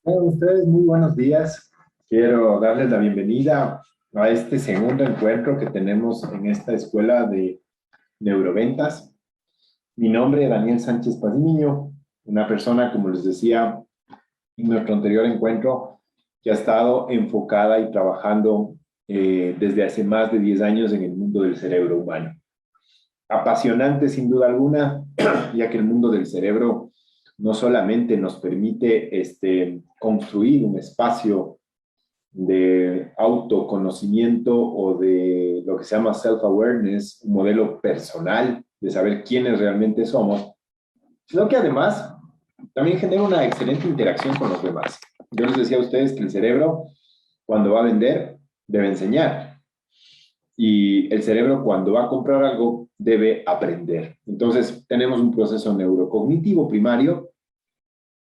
Bueno, ustedes, muy buenos días. Quiero darles la bienvenida a este segundo encuentro que tenemos en esta escuela de neuroventas. Mi nombre es Daniel Sánchez Pazmiño, una persona, como les decía en nuestro anterior encuentro, que ha estado enfocada y trabajando desde hace más de 10 años en el mundo del cerebro humano. Apasionante, sin duda alguna, ya que el mundo del cerebro no solamente nos permite construir un espacio de autoconocimiento o de lo que se llama self-awareness, un modelo personal de saber quiénes realmente somos, sino que además también genera una excelente interacción con los demás. Yo les decía a ustedes que el cerebro, cuando va a vender, debe enseñar. Y el cerebro, cuando va a comprar algo, debe aprender. Entonces, tenemos un proceso neurocognitivo primario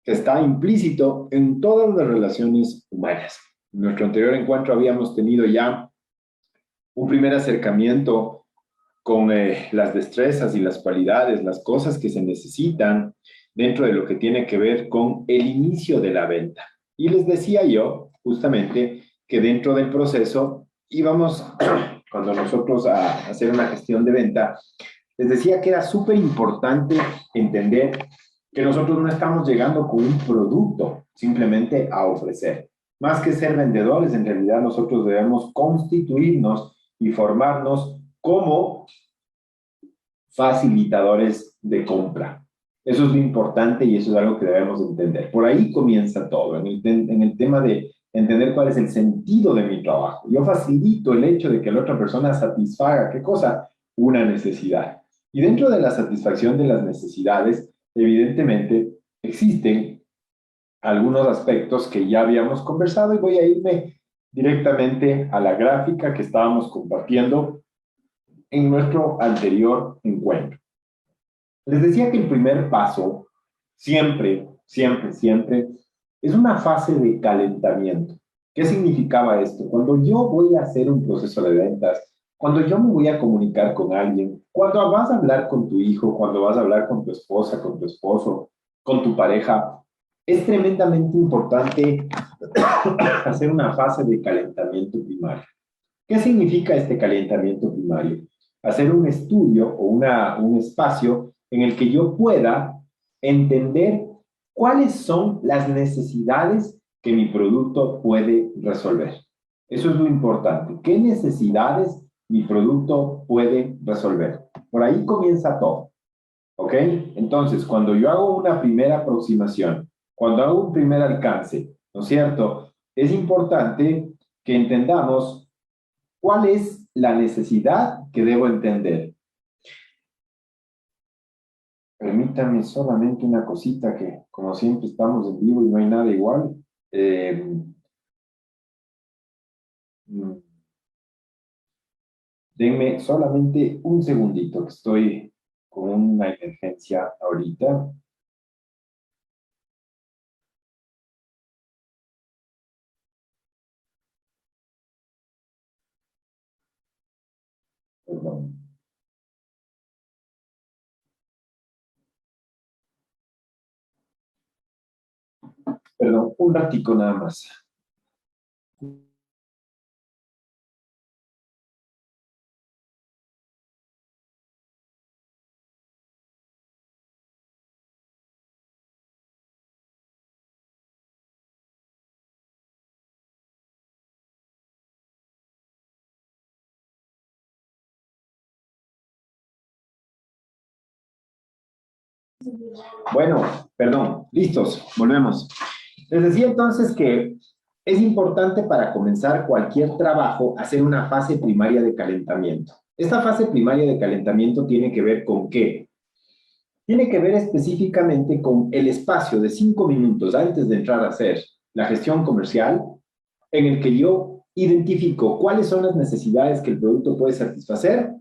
que está implícito en todas las relaciones humanas. En nuestro anterior encuentro habíamos tenido ya un primer acercamiento con las destrezas y las cualidades, las cosas que se necesitan dentro de lo que tiene que ver con el inicio de la venta. Y les decía yo, justamente, que dentro del proceso íbamos, cuando nosotros a hacer una gestión de venta, les decía que era súper importante entender que nosotros no estamos llegando con un producto simplemente a ofrecer. Más que ser vendedores, en realidad nosotros debemos constituirnos y formarnos como facilitadores de compra. Eso es lo importante y eso es algo que debemos entender. Por ahí comienza todo, en el tema de entender cuál es el sentido de mi trabajo. Yo facilito el hecho de que la otra persona satisfaga, ¿qué cosa? Una necesidad. Y dentro de la satisfacción de las necesidades, evidentemente, existen algunos aspectos que ya habíamos conversado y voy a irme directamente a la gráfica que estábamos compartiendo en nuestro anterior encuentro. Les decía que el primer paso, siempre, es una fase de calentamiento. ¿Qué significaba esto? Cuando yo voy a hacer un proceso de ventas, cuando yo me voy a comunicar con alguien, cuando vas a hablar con tu hijo, cuando vas a hablar con tu esposa, con tu esposo, con tu pareja, es tremendamente importante hacer una fase de calentamiento primario. ¿Qué significa este calentamiento primario? Hacer un estudio o un espacio en el que yo pueda entender cuáles son las necesidades que mi producto puede resolver. Eso es lo importante. ¿Qué necesidades mi producto puede resolver? Por ahí comienza todo. ¿Ok? Entonces, cuando yo hago una primera aproximación, cuando hago un primer alcance, ¿no es cierto? Es importante que entendamos ¿cuál es la necesidad que debo entender? Permítanme solamente una cosita que, como siempre, estamos en vivo y no hay nada igual. Eh, Denme solamente un segundito, que estoy con una emergencia ahorita. Perdón, perdón, un ratico nada más. Bueno, perdón, listos, volvemos. Les decía entonces que es importante para comenzar cualquier trabajo hacer una fase primaria de calentamiento. Esta fase primaria de calentamiento tiene que ver con qué? Tiene que ver específicamente con el espacio de 5 minutos antes de entrar a hacer la gestión comercial en el que yo identifico cuáles son las necesidades que el producto puede satisfacer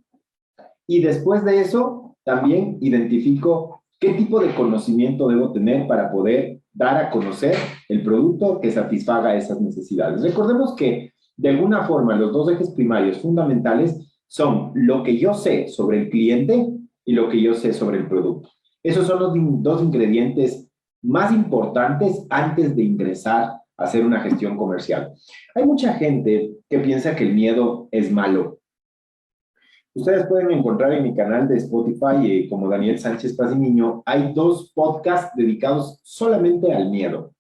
y después de eso también identifico qué tipo de conocimiento debo tener para poder dar a conocer el producto que satisfaga esas necesidades. Recordemos que de alguna forma los dos ejes primarios fundamentales son lo que yo sé sobre el cliente y lo que yo sé sobre el producto. Esos son los dos ingredientes más importantes antes de ingresar a hacer una gestión comercial. Hay mucha gente que piensa que el miedo es malo. Ustedes pueden encontrar en mi canal de Spotify, como Daniel Sánchez Paz y Niño, hay 2 podcasts dedicados solamente al miedo.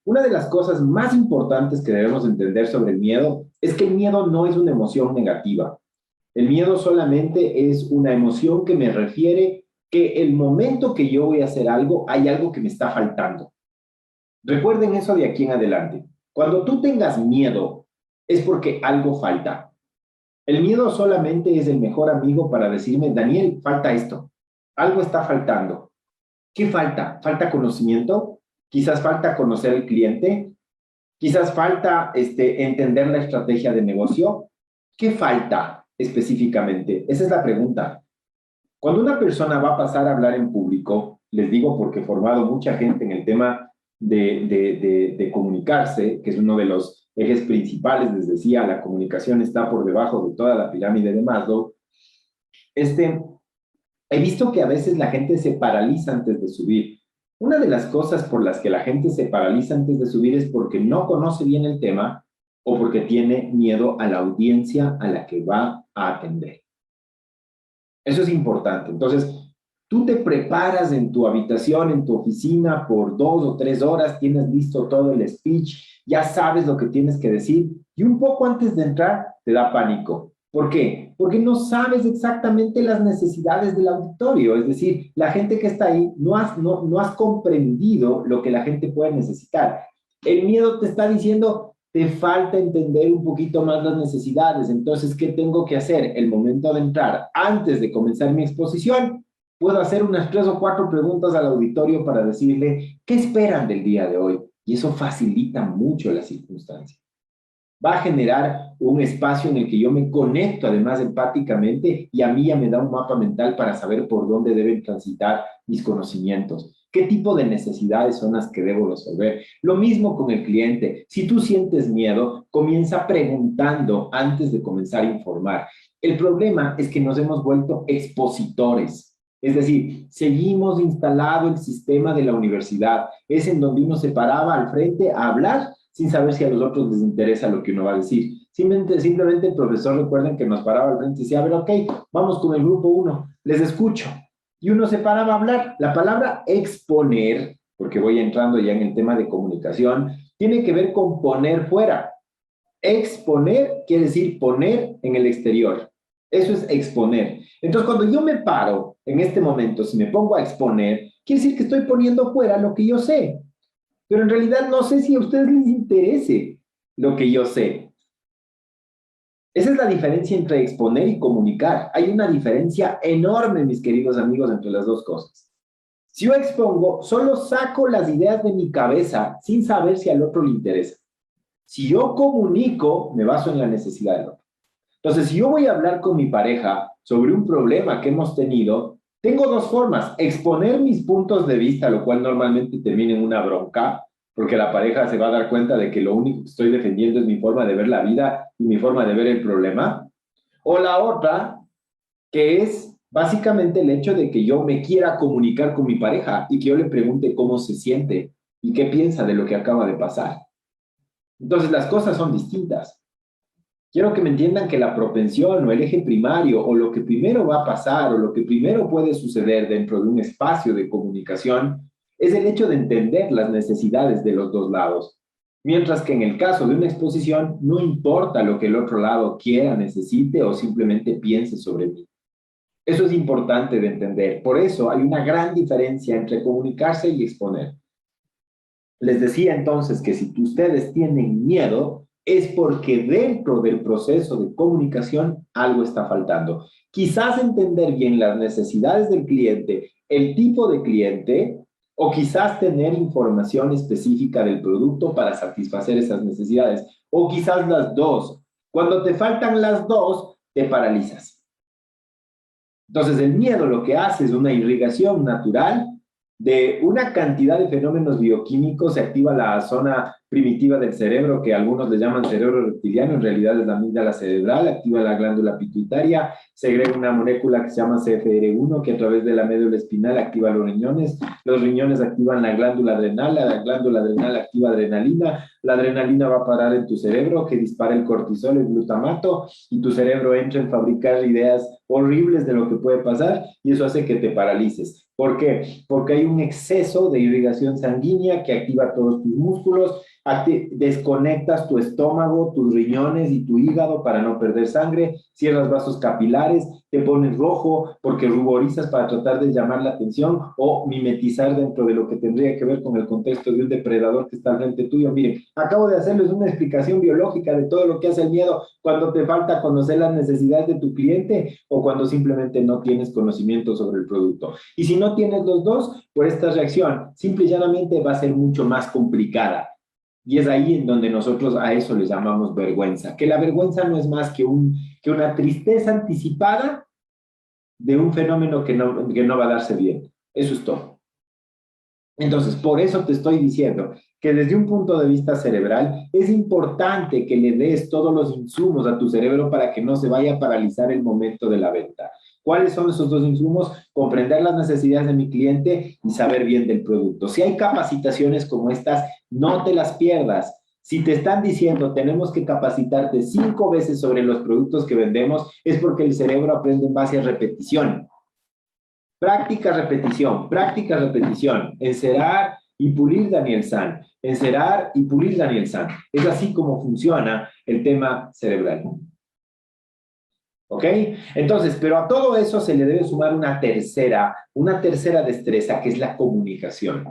Una de las cosas más importantes que debemos entender sobre el miedo es que el miedo no es una emoción negativa. El miedo solamente es una emoción que me refiere que el momento que yo voy a hacer algo, hay algo que me está faltando. Recuerden eso de aquí en adelante. Cuando tú tengas miedo, es porque algo falta. El miedo solamente es el mejor amigo para decirme, Daniel, falta esto. Algo está faltando. ¿Qué falta? ¿Falta conocimiento? Quizás falta conocer al cliente. Quizás falta entender la estrategia de negocio. ¿Qué falta específicamente? Esa es la pregunta. Cuando una persona va a pasar a hablar en público, les digo porque he formado mucha gente en el tema de comunicarse, que es uno de los ejes principales, les decía, la comunicación está por debajo de toda la pirámide de Maslow. He visto que a veces la gente se paraliza antes de subir. Una de las cosas por las que la gente se paraliza antes de subir es porque no conoce bien el tema o porque tiene miedo a la audiencia a la que va a atender. Eso es importante. Entonces, tú te preparas en tu habitación, en tu oficina, por 2 o 3 horas, tienes listo todo el speech, ya sabes lo que tienes que decir, y un poco antes de entrar te da pánico. ¿Por qué? Porque no sabes exactamente las necesidades del auditorio, es decir, la gente que está ahí, no has comprendido lo que la gente puede necesitar. El miedo te está diciendo, te falta entender un poquito más las necesidades. Entonces, ¿qué tengo que hacer? El momento de entrar, antes de comenzar mi exposición, puedo hacer unas 3 o 4 preguntas al auditorio para decirle, ¿qué esperan del día de hoy? Y eso facilita mucho la circunstancia. Va a generar un espacio en el que yo me conecto además empáticamente y a mí ya me da un mapa mental para saber por dónde deben transitar mis conocimientos. ¿Qué tipo de necesidades son las que debo resolver? Lo mismo con el cliente. Si tú sientes miedo, comienza preguntando antes de comenzar a informar. El problema es que nos hemos vuelto expositores. Es decir, seguimos instalado el sistema de la universidad. Es en donde uno se paraba al frente a hablar sin saber si a los otros les interesa lo que uno va a decir. Simplemente el profesor, recuerden que nos paraba al frente y decía, a ver, ok, vamos con el grupo 1, les escucho. Y uno se paraba a hablar. La palabra exponer, porque voy entrando ya en el tema de comunicación, tiene que ver con poner fuera. Exponer quiere decir poner en el exterior. Eso es exponer. Entonces, cuando yo me paro en este momento, si me pongo a exponer, quiere decir que estoy poniendo fuera lo que yo sé. Pero en realidad no sé si a ustedes les interese lo que yo sé. Esa es la diferencia entre exponer y comunicar. Hay una diferencia enorme, mis queridos amigos, entre las dos cosas. Si yo expongo, solo saco las ideas de mi cabeza sin saber si al otro le interesa. Si yo comunico, me baso en la necesidad del otro. Entonces, si yo voy a hablar con mi pareja sobre un problema que hemos tenido, tengo 2 formas. Exponer mis puntos de vista, lo cual normalmente termina en una bronca, porque la pareja se va a dar cuenta de que lo único que estoy defendiendo es mi forma de ver la vida y mi forma de ver el problema. O la otra, que es básicamente el hecho de que yo me quiera comunicar con mi pareja y que yo le pregunte cómo se siente y qué piensa de lo que acaba de pasar. Entonces, las cosas son distintas. Quiero que me entiendan que la propensión o el eje primario o lo que primero va a pasar o lo que primero puede suceder dentro de un espacio de comunicación es el hecho de entender las necesidades de los 2 lados. Mientras que en el caso de una exposición no importa lo que el otro lado quiera, necesite o simplemente piense sobre mí. Eso es importante de entender. Por eso hay una gran diferencia entre comunicarse y exponer. Les decía entonces que si ustedes tienen miedo, es porque dentro del proceso de comunicación algo está faltando. Quizás entender bien las necesidades del cliente, el tipo de cliente, o quizás tener información específica del producto para satisfacer esas necesidades, o quizás las dos. Cuando te faltan las dos, te paralizas. Entonces el miedo lo que hace es una irrigación natural de una cantidad de fenómenos bioquímicos, se activa la zona primitiva del cerebro, que algunos le llaman cerebro reptiliano, en realidad es la amígdala cerebral, activa la glándula pituitaria, segrega una molécula que se llama CFR1, que a través de la médula espinal activa los riñones activan la glándula adrenal activa adrenalina, la adrenalina va a parar en tu cerebro, que dispara el cortisol, el glutamato, y tu cerebro entra en fabricar ideas horribles de lo que puede pasar, y eso hace que te paralices. ¿Por qué? Porque hay un exceso de irrigación sanguínea que activa todos tus músculos, desconectas tu estómago, tus riñones y tu hígado para no perder sangre, cierras vasos capilares, te pones rojo porque ruborizas para tratar de llamar la atención o mimetizar dentro de lo que tendría que ver con el contexto de un depredador que está al frente tuyo. Miren, acabo de hacerles una explicación biológica de todo lo que hace el miedo cuando te falta conocer las necesidades de tu cliente o cuando simplemente no tienes conocimiento sobre el producto. Y si no tienes los dos, pues esta reacción simple y llanamente va a ser mucho más complicada. Y es ahí en donde nosotros a eso le llamamos vergüenza, que la vergüenza no es más que una tristeza anticipada de un fenómeno que no va a darse bien. Eso es todo. Entonces, por eso te estoy diciendo que desde un punto de vista cerebral es importante que le des todos los insumos a tu cerebro para que no se vaya a paralizar el momento de la venta. ¿Cuáles son esos dos insumos? Comprender las necesidades de mi cliente y saber bien del producto. Si hay capacitaciones como estas, no te las pierdas. Si te están diciendo tenemos que capacitarte 5 veces sobre los productos que vendemos, es porque el cerebro aprende en base a repetición. Práctica, repetición, práctica, repetición. Encerar y pulir Daniel San. Encerar y pulir Daniel San. Es así como funciona el tema cerebral. ¿Ok? Entonces, pero a todo eso se le debe sumar una tercera destreza, que es la comunicación.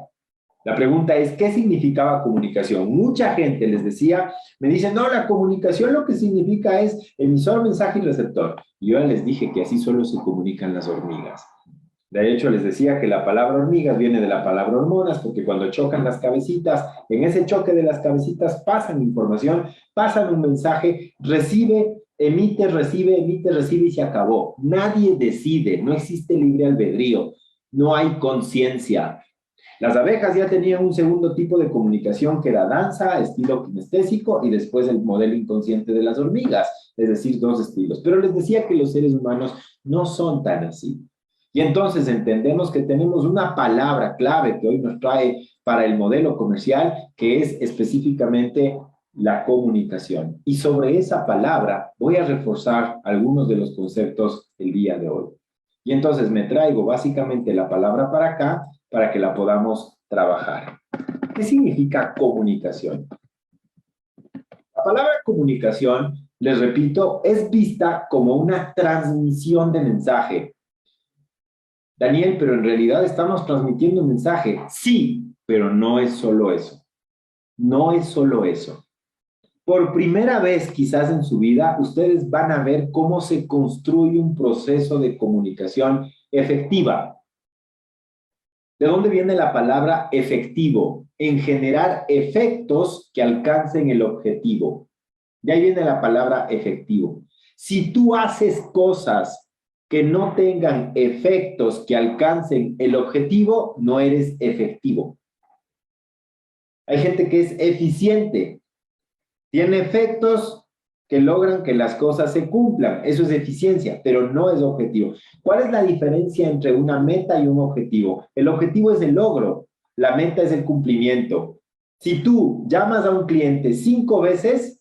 La pregunta es, ¿qué significaba comunicación? Mucha gente les decía, me dicen, no, la comunicación lo que significa es emisor, mensaje y receptor. Y yo ya les dije que así solo se comunican las hormigas. De hecho, les decía que la palabra hormigas viene de la palabra hormonas, porque cuando chocan las cabecitas, en ese choque de las cabecitas pasan información, pasan un mensaje, emite, recibe y se acabó. Nadie decide, no existe libre albedrío, no hay conciencia. Las abejas ya tenían un segundo tipo de comunicación que era danza, estilo kinestésico y después el modelo inconsciente de las hormigas, es decir, 2 estilos. Pero les decía que los seres humanos no son tan así. Y entonces entendemos que tenemos una palabra clave que hoy nos trae para el modelo comercial, que es específicamente la comunicación. Y sobre esa palabra voy a reforzar algunos de los conceptos el día de hoy. Y entonces me traigo básicamente la palabra para acá para que la podamos trabajar. ¿Qué significa comunicación? La palabra comunicación, les repito, es vista como una transmisión de mensaje. Daniel, pero en realidad estamos transmitiendo un mensaje. Sí, pero no es solo eso. No es solo eso. Por primera vez quizás en su vida, ustedes van a ver cómo se construye un proceso de comunicación efectiva. ¿De dónde viene la palabra efectivo? En generar efectos que alcancen el objetivo. De ahí viene la palabra efectivo. Si tú haces cosas que no tengan efectos que alcancen el objetivo, no eres efectivo. Hay gente que es eficiente, tiene efectos que logran que las cosas se cumplan. Eso es eficiencia, pero no es objetivo. ¿Cuál es la diferencia entre una meta y un objetivo? El objetivo es el logro, la meta es el cumplimiento. Si tú llamas a un cliente 5 veces,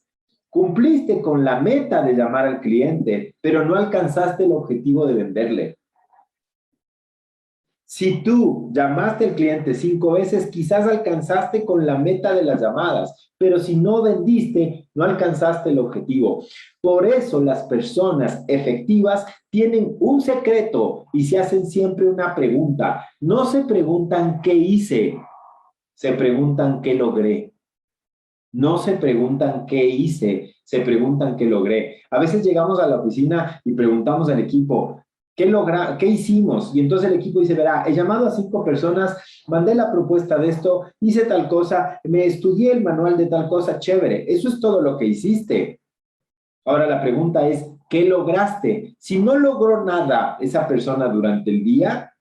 cumpliste con la meta de llamar al cliente, pero no alcanzaste el objetivo de venderle. Si tú llamaste al cliente 5 veces, quizás alcanzaste con la meta de las llamadas, pero si no vendiste, no alcanzaste el objetivo. Por eso las personas efectivas tienen un secreto y se hacen siempre una pregunta. No se preguntan qué hice, se preguntan qué logré. No se preguntan qué hice, se preguntan qué logré. A veces llegamos a la oficina y preguntamos al equipo, ¿qué hicimos? Y entonces el equipo dice, verá, he llamado a 5 personas, mandé la propuesta de esto, hice tal cosa, me estudié el manual de tal cosa, chévere. Eso es todo lo que hiciste. Ahora la pregunta es, ¿qué lograste? Si no logró nada esa persona durante el día,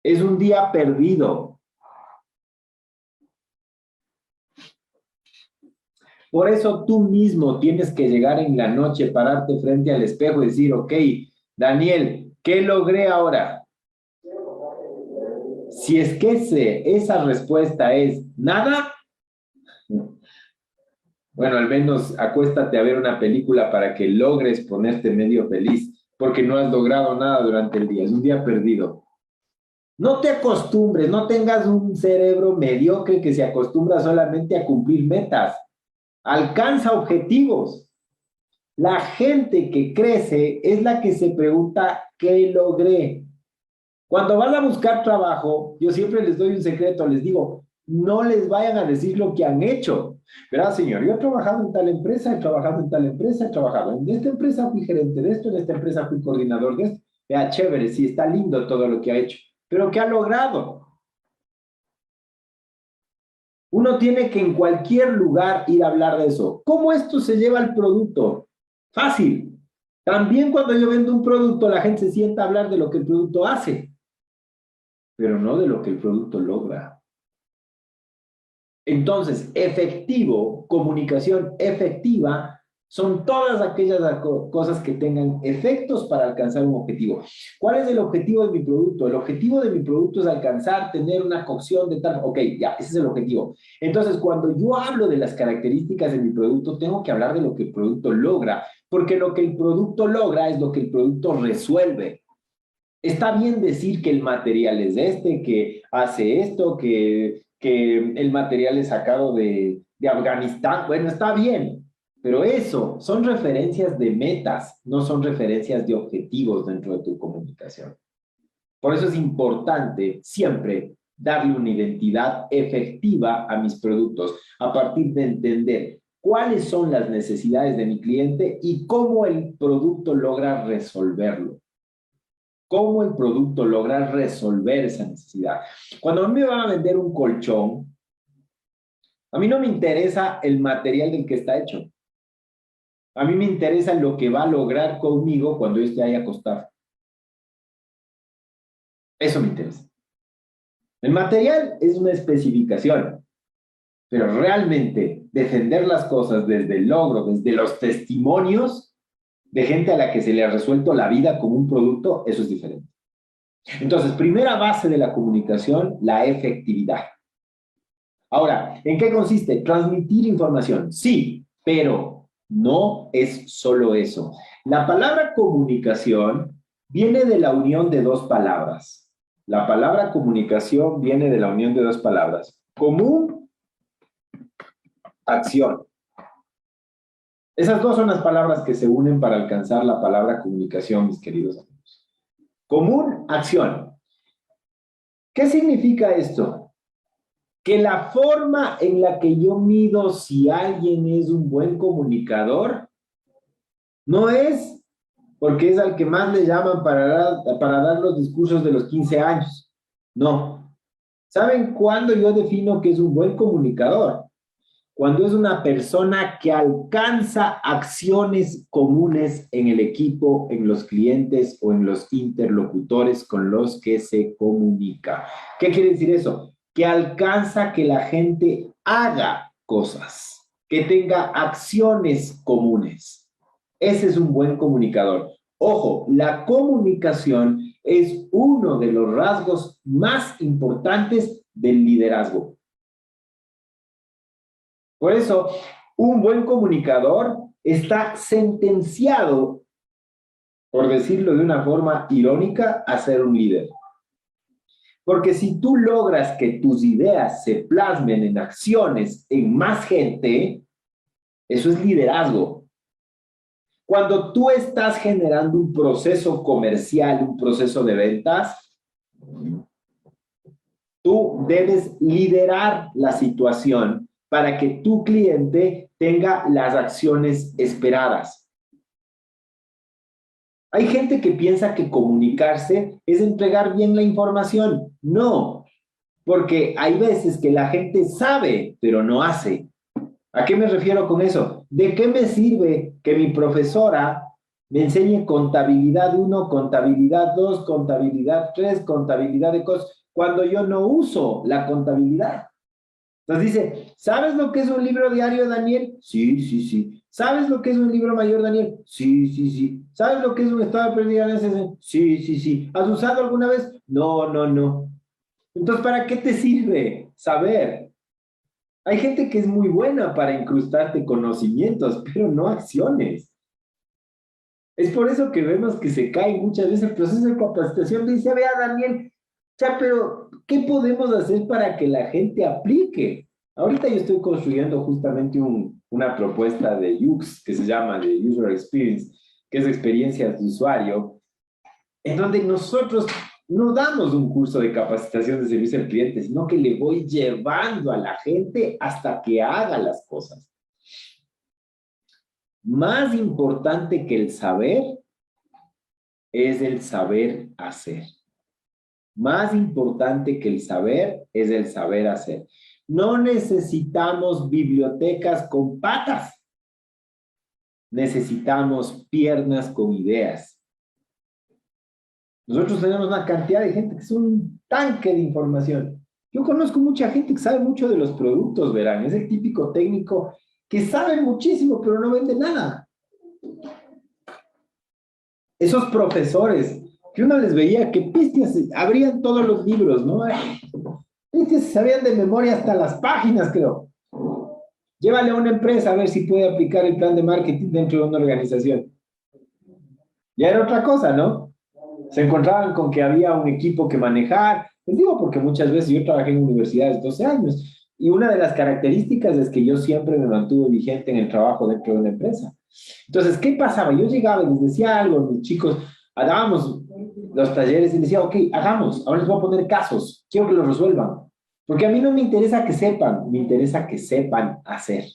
es un día perdido. Por eso tú mismo tienes que llegar en la noche, pararte frente al espejo y decir, ok, Daniel, ¿qué logré ahora? Si es que esa respuesta es nada, bueno, al menos acuéstate a ver una película para que logres ponerte medio feliz, porque no has logrado nada durante el día, es un día perdido. No te acostumbres, no tengas un cerebro mediocre que se acostumbra solamente a cumplir metas. Alcanza objetivos. La gente que crece es la que se pregunta, ¿qué logré? Cuando van a buscar trabajo, yo siempre les doy un secreto, les digo, no les vayan a decir lo que han hecho. Verá, señor, yo he trabajado en tal empresa, he trabajado en tal empresa, he trabajado en esta empresa, fui gerente de esto, en esta empresa fui coordinador de esto. Vea, chévere, sí, está lindo todo lo que ha hecho, pero ¿qué ha logrado? Uno tiene que en cualquier lugar ir a hablar de eso. ¿Cómo esto se lleva al producto? Fácil. También cuando yo vendo un producto, la gente se sienta a hablar de lo que el producto hace, pero no de lo que el producto logra. Entonces, efectivo, comunicación efectiva, son todas aquellas cosas que tengan efectos para alcanzar un objetivo. ¿Cuál es el objetivo de mi producto? El objetivo de mi producto es alcanzar, tener una cocción de tal... Ok, ya, ese es el objetivo. Entonces, cuando yo hablo de las características de mi producto, tengo que hablar de lo que el producto logra, porque lo que el producto logra es lo que el producto resuelve. Está bien decir que el material es este, que hace esto, que el material es sacado de Afganistán. Bueno, está bien, pero eso son referencias de metas, no son referencias de objetivos dentro de tu comunicación. Por eso es importante siempre darle una identidad efectiva a mis productos a partir de entender cuáles son las necesidades de mi cliente y cómo el producto logra resolverlo. Cómo el producto logra resolver esa necesidad. Cuando a mí me van a vender un colchón, a mí no me interesa el material del que está hecho. A mí me interesa lo que va a lograr conmigo cuando yo esté ahí acostado. Eso me interesa. El material es una especificación, pero realmente defender las cosas desde el logro, desde los testimonios de gente a la que se le ha resuelto la vida como un producto, eso es diferente. Entonces, primera base de la comunicación, la efectividad. Ahora, ¿en qué consiste? Transmitir información. Sí, pero no es solo eso. La palabra comunicación viene de la unión de dos palabras. La palabra comunicación viene de la unión de dos palabras. Común, acción. Esas dos son las palabras que se unen para alcanzar la palabra comunicación, mis queridos amigos. Común, acción. ¿Qué significa esto? Que la forma en la que yo mido si alguien es un buen comunicador no es porque es al que más le llaman para dar los discursos de los 15 años. No. ¿Saben cuándo yo defino que es un buen comunicador? Cuando es una persona que alcanza acciones comunes en el equipo, en los clientes o en los interlocutores con los que se comunica. ¿Qué quiere decir eso? Que alcanza que la gente haga cosas, que tenga acciones comunes. Ese es un buen comunicador. Ojo, la comunicación es uno de los rasgos más importantes del liderazgo. Por eso, un buen comunicador está sentenciado, por decirlo de una forma irónica, a ser un líder. Porque si tú logras que tus ideas se plasmen en acciones en más gente, eso es liderazgo. Cuando tú estás generando un proceso comercial, un proceso de ventas, tú debes liderar la situación para que tu cliente tenga las acciones esperadas. Hay gente que piensa que comunicarse es entregar bien la información. No, porque hay veces que la gente sabe, pero no hace. ¿A qué me refiero con eso? ¿De qué me sirve que mi profesora me enseñe contabilidad 1, contabilidad 2, contabilidad 3, contabilidad de cosas, cuando yo no uso la contabilidad? Entonces dice, ¿sabes lo que es un libro diario, Daniel? Sí, sí, sí. ¿Sabes lo que es un libro mayor, Daniel? Sí, sí, sí. ¿Sabes lo que es un estado de aprendizaje? Sí, sí, sí. ¿Has usado alguna vez? No, no, no. Entonces, ¿para qué te sirve saber? Hay gente que es muy buena para incrustarte conocimientos, pero no acciones. Es por eso que vemos que se cae muchas veces el proceso de capacitación. Dice, vea, Daniel, ya, pero ¿qué podemos hacer para que la gente aplique? Ahorita yo estoy construyendo justamente una propuesta de UX que se llama de User Experience, que es experiencias de usuario, en donde nosotros no damos un curso de capacitación de servicio al cliente, sino que le voy llevando a la gente hasta que haga las cosas. Más importante que el saber es el saber hacer. Más importante que el saber es el saber hacer. No necesitamos bibliotecas con patas. Necesitamos piernas con ideas. Nosotros tenemos una cantidad de gente que es un tanque de información. Yo conozco mucha gente que sabe mucho de los productos, verán. Es el típico técnico que sabe muchísimo, pero no vende nada. Esos profesores que uno les veía que pistias, abrían todos los libros, ¿no? Pistias sabían de memoria hasta las páginas, creo. Llévale a una empresa a ver si puede aplicar el plan de marketing dentro de una organización. Ya era otra cosa, ¿no? Se encontraban con que había un equipo que manejar. Les digo porque muchas veces yo trabajé en universidades 12 años y una de las características es que yo siempre me mantuve vigente en el trabajo dentro de una empresa. Entonces, ¿qué pasaba? Yo llegaba y les decía algo a mis chicos, dábamos los talleres y les decía, ok, hagamos, ahora les voy a poner casos, quiero que los resuelvan. Porque a mí no me interesa que sepan, me interesa que sepan hacer.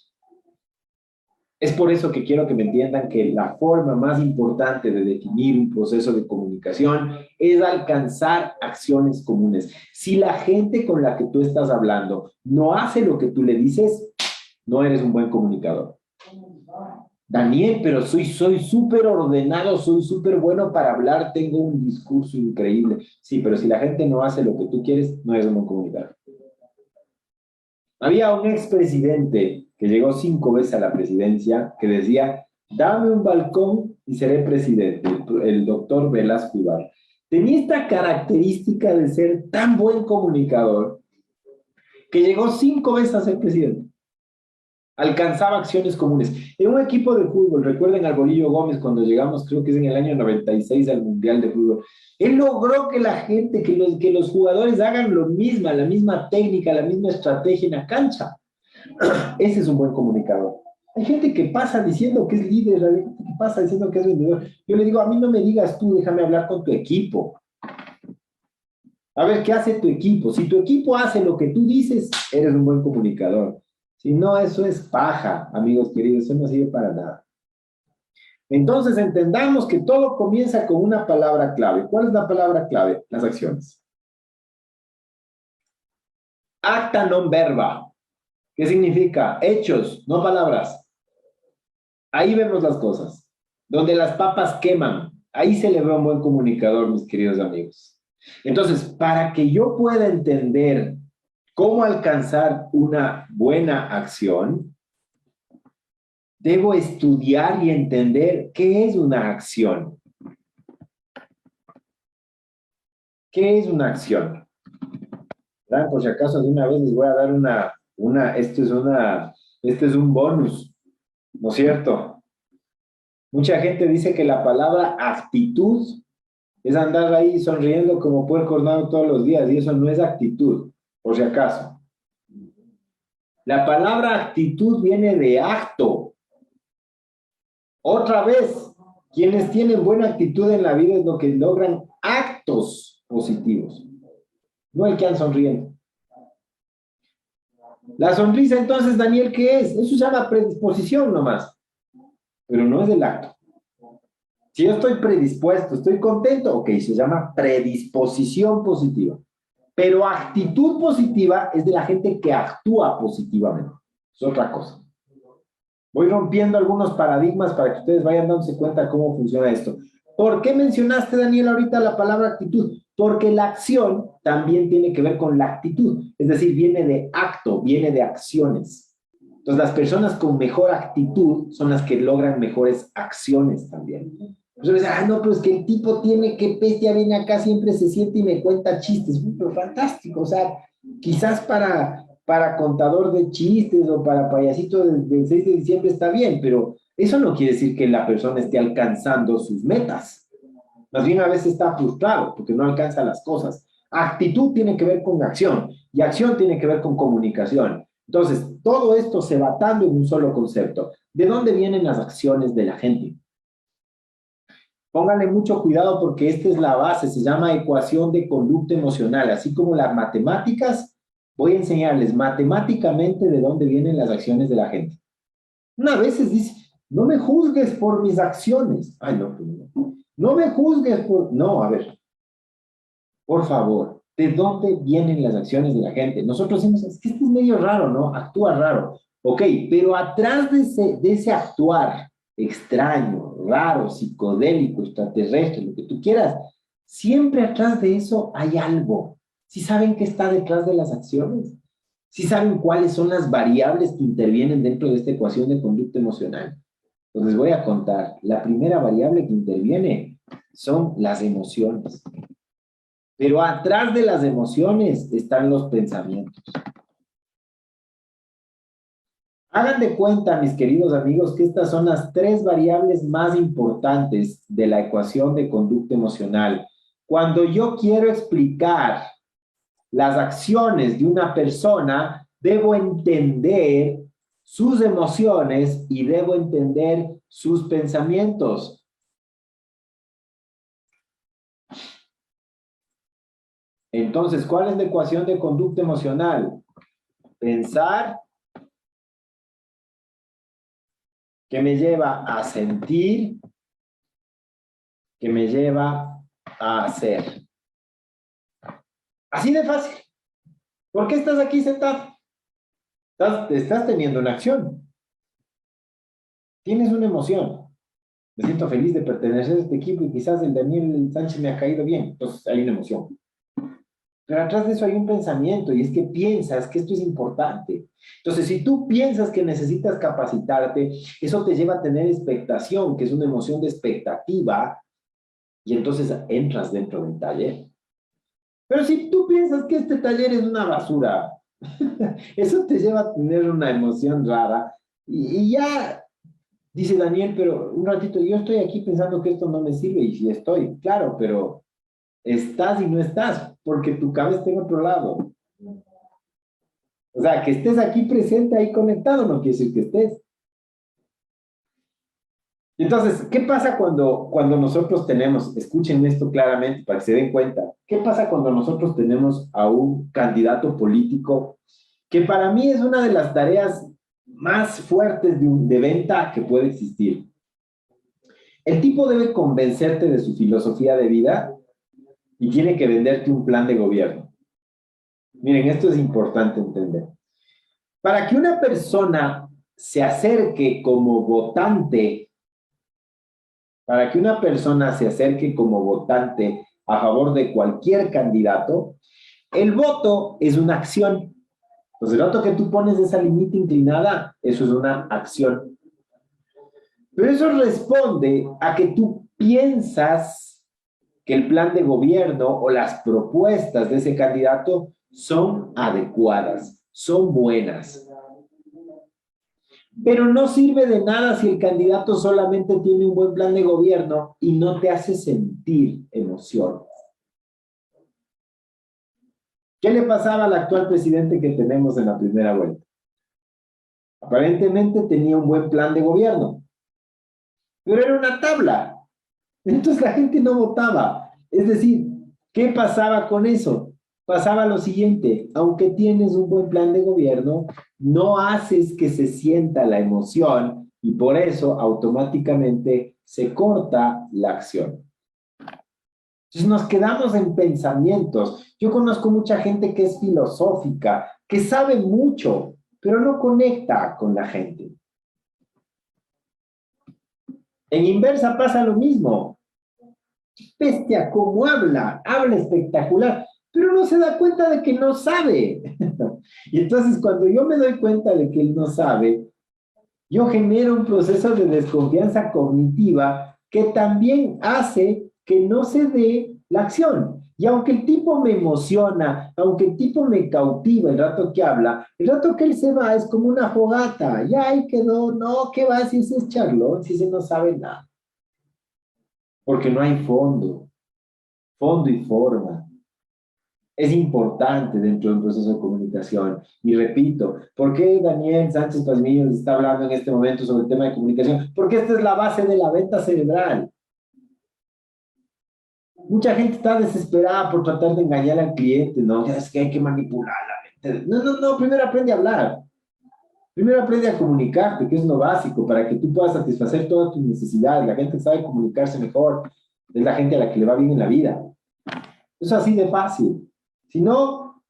Es por eso que quiero que me entiendan que la forma más importante de definir un proceso de comunicación es alcanzar acciones comunes. Si la gente con la que tú estás hablando no hace lo que tú le dices, no eres un buen comunicador. Daniel, pero soy súper ordenado, soy súper bueno para hablar, tengo un discurso increíble. Sí, pero si la gente no hace lo que tú quieres, no eres un buen comunicador. Había un expresidente que llegó 5 veces a la presidencia que decía, dame un balcón y seré presidente, el doctor Velasco Ibarra. Tenía esta característica de ser tan buen comunicador que llegó 5 veces a ser presidente. Alcanzaba acciones comunes. En un equipo de fútbol, recuerden al Bolillo Gómez cuando llegamos, creo que es en el año 96 al Mundial de Fútbol, él logró que la gente, que los jugadores hagan lo mismo, la misma técnica, la misma estrategia en la cancha. Ese es un buen comunicador. Hay gente que pasa diciendo que es líder, hay gente que pasa diciendo que es vendedor. Yo le digo, a mí no me digas tú, déjame hablar con tu equipo. A ver, ¿qué hace tu equipo? Si tu equipo hace lo que tú dices, eres un buen comunicador. Si no, eso es paja, amigos queridos, eso no sirve para nada. Entonces, entendamos que todo comienza con una palabra clave. ¿Cuál es la palabra clave? Las acciones. Acta non verba. ¿Qué significa? Hechos, no palabras. Ahí vemos las cosas. Donde las papas queman, ahí se le ve un buen comunicador, mis queridos amigos. Entonces, para que yo pueda entender cómo alcanzar una buena acción, debo estudiar y entender qué es una acción. ¿Qué es una acción? ¿Verdad? Por si acaso, de una vez les voy a dar este es un bonus, ¿no es cierto? Mucha gente dice que la palabra actitud es andar ahí sonriendo como puerco hornado todos los días, y eso no es actitud, por si acaso. La palabra actitud viene de acto. Otra vez, quienes tienen buena actitud en la vida es lo que logran actos positivos, no el que han sonriendo. La sonrisa, entonces, Daniel, ¿qué es? Eso se llama predisposición nomás, pero no es el acto. Si yo estoy predispuesto, estoy contento, ok, se llama predisposición positiva. Pero actitud positiva es de la gente que actúa positivamente. Es otra cosa. Voy rompiendo algunos paradigmas para que ustedes vayan dándose cuenta de cómo funciona esto. ¿Por qué mencionaste, Daniel, ahorita la palabra actitud? Porque la acción también tiene que ver con la actitud, es decir, viene de acto, viene de acciones. Entonces, las personas con mejor actitud son las que logran mejores acciones también. Entonces, no, pues que el tipo tiene, que bestia, viene acá, siempre se siente y me cuenta chistes. Pero fantástico, o sea, quizás para contador de chistes o para payasito del 6 de diciembre está bien, pero eso no quiere decir que la persona esté alcanzando sus metas. Más bien a veces está frustrado porque no alcanza las cosas. Actitud tiene que ver con acción y acción tiene que ver con comunicación. Entonces, todo esto se va atando en un solo concepto. ¿De dónde vienen las acciones de la gente? Pónganle mucho cuidado porque esta es la base, se llama ecuación de conducta emocional. Así como las matemáticas, voy a enseñarles matemáticamente de dónde vienen las acciones de la gente. Una vez dice, no me juzgues por mis acciones. Ay, no, no me juzgues por... No, a ver, por favor, ¿de dónde vienen las acciones de la gente? Nosotros decimos, es que esto es medio raro, ¿no? Actúa raro. Ok, pero atrás de ese actuar extraño, raro, psicodélico, extraterrestre, lo que tú quieras, siempre atrás de eso hay algo. ¿Sí saben qué está detrás de las acciones? ¿Sí saben cuáles son las variables que intervienen dentro de esta ecuación de conducta emocional? Pues les voy a contar. La primera variable que interviene son las emociones. Pero atrás de las emociones están los pensamientos. Hagan de cuenta, mis queridos amigos, que estas son las tres variables más importantes de la ecuación de conducta emocional. Cuando yo quiero explicar las acciones de una persona, debo entender sus emociones y debo entender sus pensamientos. Entonces, ¿cuál es la ecuación de conducta emocional? Pensar, que me lleva a sentir, que me lleva a hacer. Así de fácil. ¿Por qué estás aquí sentado? Estás teniendo una acción. Tienes una emoción. Me siento feliz de pertenecer a este equipo y quizás el Daniel Sánchez me ha caído bien. Entonces hay una emoción. Pero atrás de eso hay un pensamiento y es que piensas que esto es importante. Entonces, si tú piensas que necesitas capacitarte, eso te lleva a tener expectación, que es una emoción de expectativa, y entonces entras dentro del taller. Pero si tú piensas que este taller es una basura, eso te lleva a tener una emoción rara y ya, dice Daniel, pero un ratito, yo estoy aquí pensando que esto no me sirve y sí estoy, claro, pero estás y no estás porque tu cabeza está en otro lado. O sea, que estés aquí presente, ahí conectado, no quiere decir que estés. Entonces, ¿qué pasa cuando nosotros tenemos, escuchen esto claramente para que se den cuenta, qué pasa cuando nosotros tenemos a un candidato político que para mí es una de las tareas más fuertes de venta que puede existir? El tipo debe convencerte de su filosofía de vida y tiene que venderte un plan de gobierno. Miren, esto es importante entender. Para que una persona se acerque como votante, para que una persona se acerque como votante a favor de cualquier candidato, el voto es una acción. Pues el rato que tú pones esa limita inclinada, eso es una acción. Pero eso responde a que tú piensas que el plan de gobierno o las propuestas de ese candidato son adecuadas, son buenas. Pero no sirve de nada si el candidato solamente tiene un buen plan de gobierno y no te hace sentir emoción. ¿Qué le pasaba al actual presidente que tenemos en la primera vuelta? Aparentemente tenía un buen plan de gobierno, pero era una tabla. Entonces la gente no votaba. Es decir, ¿qué pasaba con eso? Pasaba lo siguiente: aunque tienes un buen plan de gobierno, no haces que se sienta la emoción y por eso automáticamente se corta la acción. Entonces nos quedamos en pensamientos. Yo conozco mucha gente que es filosófica, que sabe mucho, pero no conecta con la gente. En inversa pasa lo mismo. bestia, cómo habla, habla espectacular, pero no se da cuenta de que no sabe. Y entonces cuando yo me doy cuenta de que él no sabe, yo genero un proceso de desconfianza cognitiva que también hace que no se dé la acción. Y aunque el tipo me emociona, aunque el tipo me cautiva el rato que habla, el rato que él se va es como una fogata. Ya ahí quedó, no, ¿qué va si ese es charlón, si se no sabe nada? Porque no hay fondo y forma. Es importante dentro de un proceso de comunicación. Y repito, ¿por qué Daniel Sánchez Pazmiño está hablando en este momento sobre el tema de comunicación? Porque esta es la base de la venta cerebral. Mucha gente está desesperada por tratar de engañar al cliente, ¿no? Es que hay que manipular la mente. No, no, no, primero aprende a hablar. Primero aprende a comunicarte, que es lo básico, para que tú puedas satisfacer todas tus necesidades. La gente que sabe comunicarse mejor es la gente a la que le va bien en la vida. Es así de fácil. Si no,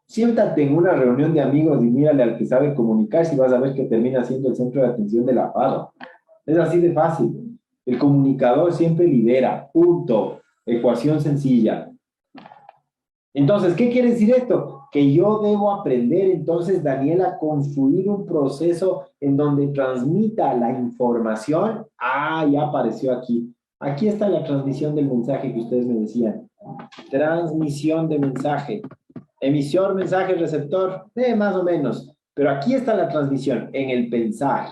siéntate en una reunión de amigos y mírale al que sabe comunicarse y vas a ver que termina siendo el centro de atención de la FADO. Es así de fácil. El comunicador siempre lidera. Punto. Ecuación sencilla. Entonces, ¿qué quiere decir esto? Que yo debo aprender, entonces, Daniel, a construir un proceso en donde transmita la información. Ah, ya apareció aquí. Aquí está la transmisión del mensaje que ustedes me decían. Transmisión de mensaje. Emisor, mensaje, receptor, más o menos. Pero aquí está la transmisión, en el pensar.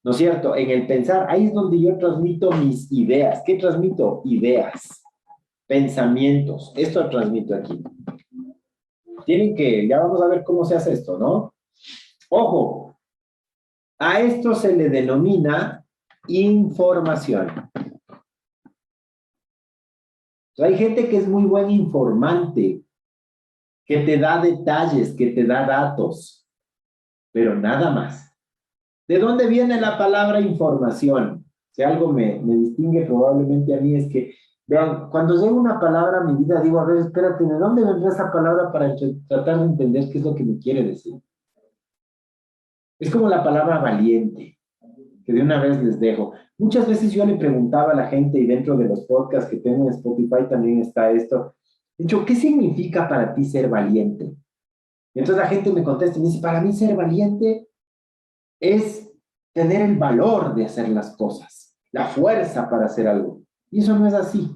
¿No es cierto? En el pensar, ahí es donde yo transmito mis ideas. ¿Qué transmito? Ideas, pensamientos. Esto transmito aquí. Tienen que, ya vamos a ver cómo se hace esto, ¿no? Ojo, a esto se le denomina información. Hay gente que es muy buen informante, que te da detalles, que te da datos, pero nada más. ¿De dónde viene la palabra información? Si algo me distingue probablemente a mí es que, vean, cuando llega una palabra a mi vida, digo, a ver, espérate, ¿de dónde vendrá esa palabra para tratar de entender qué es lo que me quiere decir? Es como la palabra valiente, que de una vez les dejo. Muchas veces yo le preguntaba a la gente, y dentro de los podcasts que tengo en Spotify también está esto, de hecho, ¿qué significa para ti ser valiente? Y entonces la gente me contesta y me dice, para mí ser valiente es tener el valor de hacer las cosas, la fuerza para hacer algo. Y eso no es así.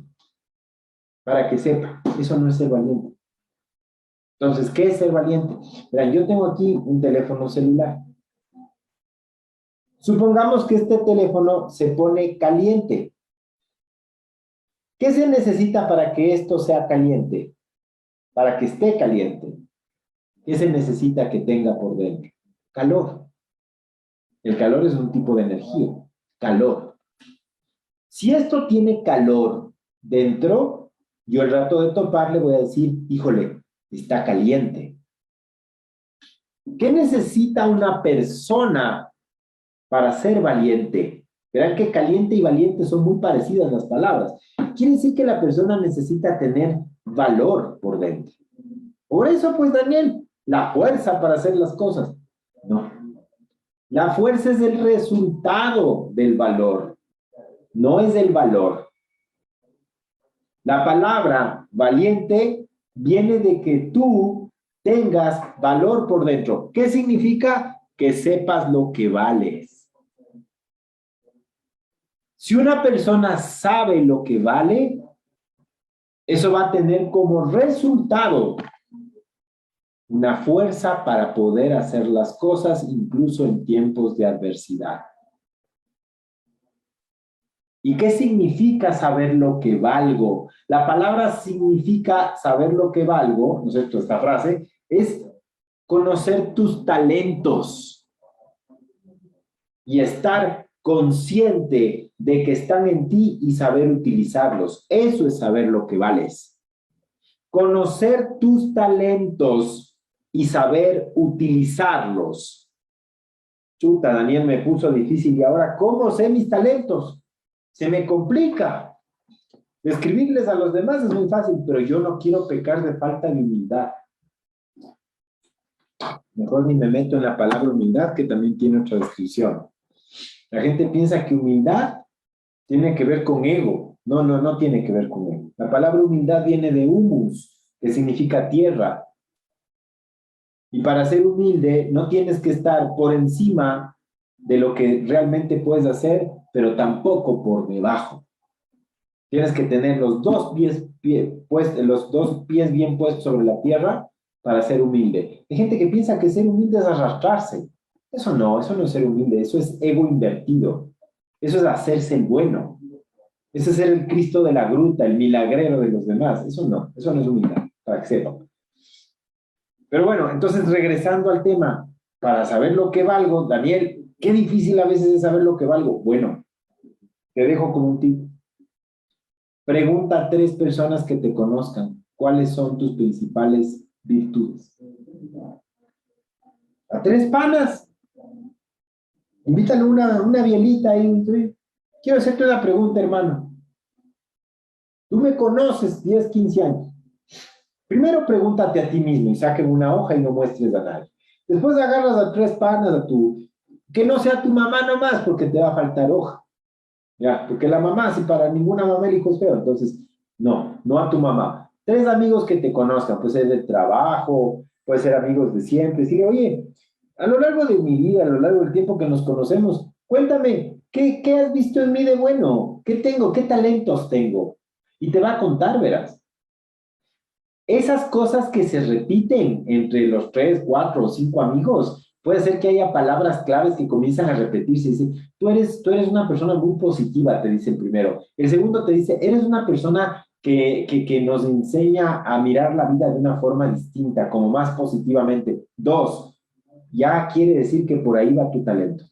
Para que sepa, eso no es ser valiente. Entonces, ¿qué es ser valiente? Verán, yo tengo aquí un teléfono celular. Supongamos que este teléfono se pone caliente. ¿Qué se necesita para que esto sea caliente? Para que esté caliente. ¿Qué se necesita que tenga por dentro? Calor. El calor es un tipo de energía. Calor. Si esto tiene calor dentro, yo al rato de toparle voy a decir, híjole, está caliente. ¿Qué necesita una persona para ser valiente? Verán que caliente y valiente son muy parecidas las palabras. Quiere decir que la persona necesita tener valor por dentro. Por eso, pues, Daniel, la fuerza para hacer las cosas. No. La fuerza es el resultado del valor, no es el valor. La palabra valiente viene de que tú tengas valor por dentro. ¿Qué significa? Que sepas lo que vales. Si una persona sabe lo que vale, eso va a tener como resultado una fuerza para poder hacer las cosas incluso en tiempos de adversidad. ¿Y qué significa saber lo que valgo? La palabra significa saber lo que valgo, ¿no es cierto? Esta frase es conocer tus talentos y estar consciente de que están en ti y saber utilizarlos. Eso es saber lo que vales. Conocer tus talentos y saber utilizarlos. Chuta, Daniel me puso difícil. ¿Y ahora cómo sé mis talentos? Se me complica. Describirles a los demás es muy fácil, pero yo no quiero pecar de falta de humildad. Mejor ni me meto en la palabra humildad, que también tiene otra descripción. La gente piensa que humildad tiene que ver con ego. no tiene que ver con ego. La palabra humildad viene de humus, que significa tierra. Y para ser humilde no tienes que estar por encima de lo que realmente puedes hacer, pero tampoco por debajo. Tienes que tener los dos pies bien puestos sobre la tierra para ser humilde. Hay gente que piensa que ser humilde es arrastrarse. Eso no es ser humilde, eso es ego invertido. Eso es hacerse el bueno. Eso es ser el Cristo de la gruta, el milagrero de los demás. Eso no es humildad, para que sepan. Pero bueno, entonces regresando al tema, para saber lo que valgo, Daniel, qué difícil a veces es saber lo que valgo. Bueno, te dejo como un tip. Pregunta a 3 personas que te conozcan, ¿cuáles son tus principales virtudes? A 3 panas. Invítale una bielita ahí. Quiero hacerte una pregunta, hermano. Tú me conoces 10, 15 años. Primero pregúntate a ti mismo y saque una hoja y no muestres a nadie. Después agarras a 3 panas, que no sea tu mamá nomás, porque te va a faltar hoja. Ya, porque la mamá, si para ninguna mamá el hijo es feo, entonces, no a tu mamá. 3 amigos que te conozcan, puede ser del trabajo, puede ser amigos de siempre. Decirle, oye, a lo largo de mi vida, a lo largo del tiempo que nos conocemos, cuéntame, ¿qué has visto en mí de bueno? ¿Qué tengo? ¿Qué talentos tengo? Y te va a contar, verás. Esas cosas que se repiten entre los 3, 4 o 5 amigos, puede ser que haya palabras claves que comienzan a repetirse. Dice, tú eres una persona muy positiva, te dice el primero. El segundo te dice, eres una persona que nos enseña a mirar la vida de una forma distinta, como más positivamente. 2, ya quiere decir que por ahí va tu talento.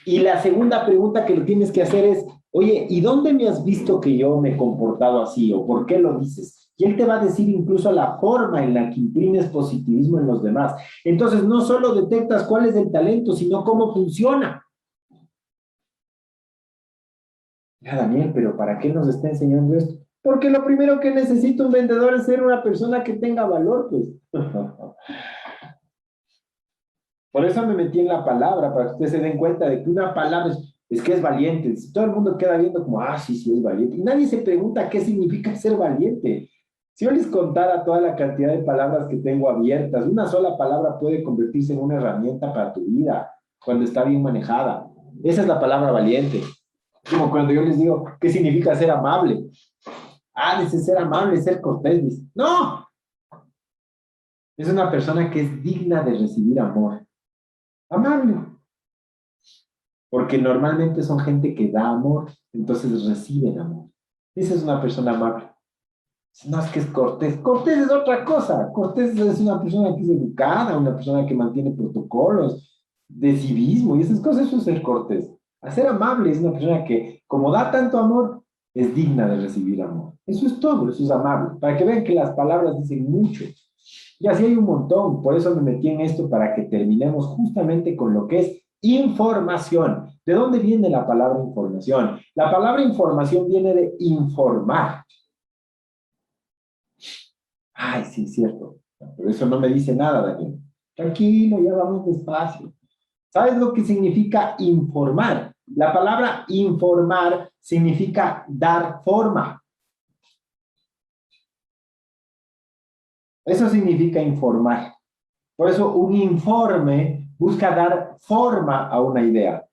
Y la segunda pregunta que le tienes que hacer es, oye, ¿y dónde me has visto que yo me he comportado así? ¿O por qué lo dices? Y él te va a decir incluso la forma en la que imprimes positivismo en los demás. Entonces, no solo detectas cuál es el talento, sino cómo funciona. Ya, Daniel, pero ¿para qué nos está enseñando esto? Porque lo primero que necesita un vendedor es ser una persona que tenga valor, pues. Por eso me metí en la palabra, para que ustedes se den cuenta de que una palabra es que es valiente. Si todo el mundo queda viendo como, sí, es valiente. Y nadie se pregunta qué significa ser valiente. Si yo les contara toda la cantidad de palabras que tengo abiertas, una sola palabra puede convertirse en una herramienta para tu vida cuando está bien manejada. Esa es la palabra valiente. Como cuando yo les digo, ¿qué significa ser amable? Dice ser amable, ser cortés. Dice, no, es una persona que es digna de recibir amor. Amable. Porque normalmente son gente que da amor, entonces reciben amor. Esa es una persona amable. No es que es cortés. Cortés es otra cosa. Cortés es una persona que es educada, una persona que mantiene protocolos de civismo y esas cosas. Eso es ser cortés. A ser amable es una persona que, como da tanto amor, es digna de recibir amor. Eso es todo, eso es amable. Para que vean que las palabras dicen mucho. Y así hay un montón. Por eso me metí en esto para que terminemos justamente con lo que es información. ¿De dónde viene la palabra información? La palabra información viene de informar. Sí, es cierto. Pero eso no me dice nada, Daniel. Tranquilo, ya vamos despacio. ¿Sabes lo que significa informar? La palabra informar significa dar forma. Eso significa informar. Por eso un informe busca dar forma a una idea.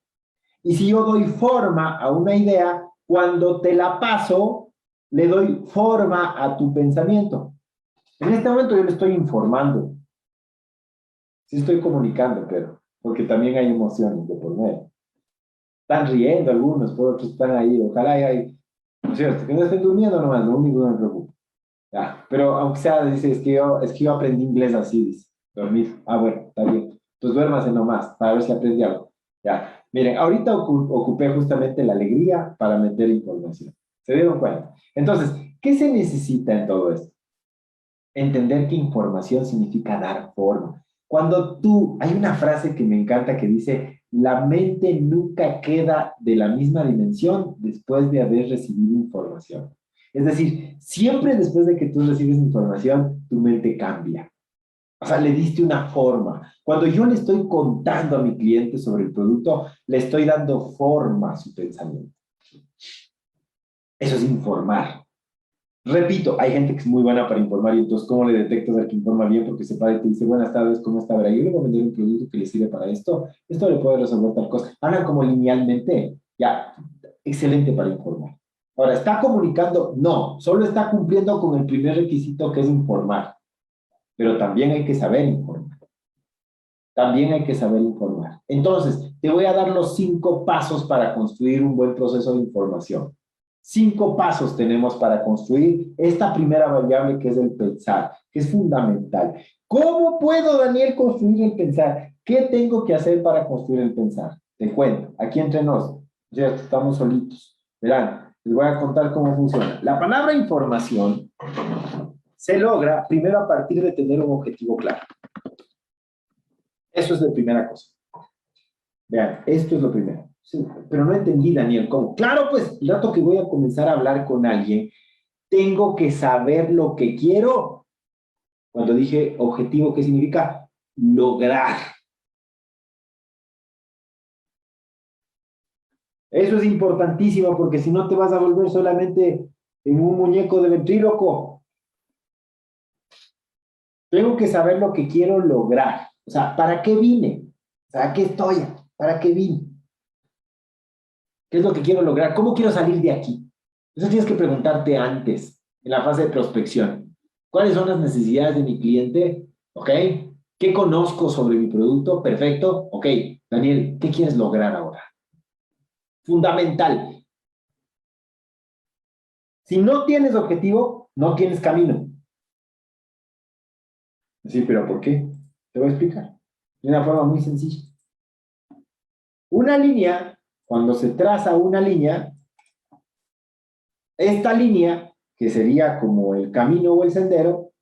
Y si yo doy forma a una idea, cuando te la paso, le doy forma a tu pensamiento. En este momento yo le estoy informando. Sí estoy comunicando, pero porque también hay emociones de por medio. Están riendo algunos, por otros están ahí. Ojalá hay, ¿no es cierto? Que no estén durmiendo nomás, lo único que me preocupa. Ya, pero aunque sea, dice, es que yo aprendí inglés así, dice, dormir. Bueno, está bien. Pues duérmase nomás, para ver si aprendí algo. Ya, miren, ahorita ocupé justamente la alegría para meter información. ¿Se dieron cuenta? Entonces, ¿qué se necesita en todo esto? Entender que información significa dar forma. Hay una frase que me encanta que dice, la mente nunca queda de la misma dimensión después de haber recibido información. Es decir, siempre después de que tú recibes información, tu mente cambia. O sea, le diste una forma. Cuando yo le estoy contando a mi cliente sobre el producto, le estoy dando forma a su pensamiento. Eso es informar. Repito, hay gente que es muy buena para informar y entonces, ¿cómo le detectas al que informa bien? Porque se para y te dice, buenas tardes, ¿cómo está? Verá, yo le voy a vender un producto que le sirve para esto le puede resolver tal cosa. Hablan como linealmente, ya, excelente para informar. Ahora, ¿está comunicando? No, solo está cumpliendo con el primer requisito que es informar, pero también hay que saber informar. También hay que saber informar. Entonces, te voy a dar los 5 pasos para construir un buen proceso de información. 5 pasos tenemos para construir esta primera variable que es el pensar, que es fundamental. ¿Cómo puedo, Daniel, construir el pensar? ¿Qué tengo que hacer para construir el pensar? Te cuento, aquí entre nos, ¿cierto? Estamos solitos. Verán, les voy a contar cómo funciona. La palabra información se logra primero a partir de tener un objetivo claro. Eso es la primera cosa. Vean, esto es lo primero. Sí, pero no entendí, Daniel, ¿cómo? Claro, pues, el rato que voy a comenzar a hablar con alguien, tengo que saber lo que quiero. Cuando dije objetivo, ¿qué significa? Lograr. Eso es importantísimo porque si no te vas a volver solamente en un muñeco de ventríloco. Tengo que saber lo que quiero lograr. O sea, ¿para qué vine? ¿Para qué estoy? ¿Para qué vine? ¿Qué es lo que quiero lograr? ¿Cómo quiero salir de aquí? Eso tienes que preguntarte antes, en la fase de prospección. ¿Cuáles son las necesidades de mi cliente? ¿Ok? ¿Qué conozco sobre mi producto? Perfecto. Ok, Daniel, ¿qué quieres lograr ahora? Fundamental. Si no tienes objetivo, no tienes camino. Sí, pero ¿por qué? Te voy a explicar. De una forma muy sencilla. Una línea, cuando se traza una línea, esta línea, que sería como el camino o el sendero,